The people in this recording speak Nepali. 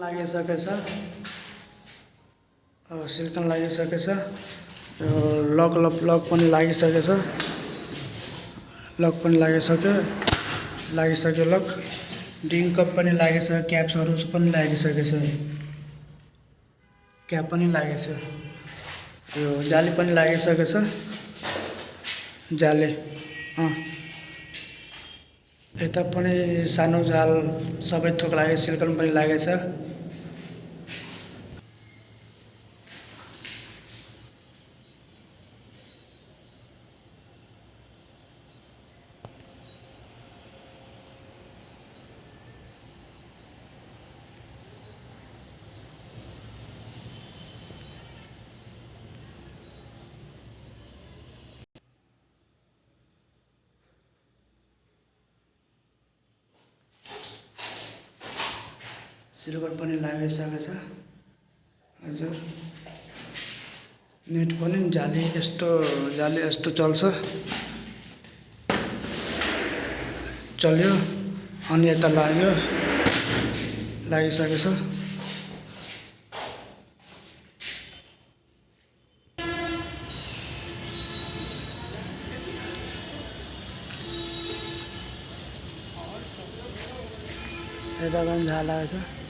लागिसकेछ। सिलिकन लागिसकेछ। यो लक पनि लागिसकेछ। लक पनि लागिसक्यो लक। ड्रिङ्क कप पनि लागिसक्यो। क्याप्सहरू पनि लागिसकेछ। क्याप पनि लागेछ। यो जाली पनि लागिसकेछ। जाली यता पनि सानो जाल सबै थोक लागेछ। सिलिकन पनि लागेछ। सिल्भर पनि लागिसकेछ। हजुर नेट पनि जाली यस्तो चल्यो अनि यता लागिसकेछ। यता पनि झार लागेछ।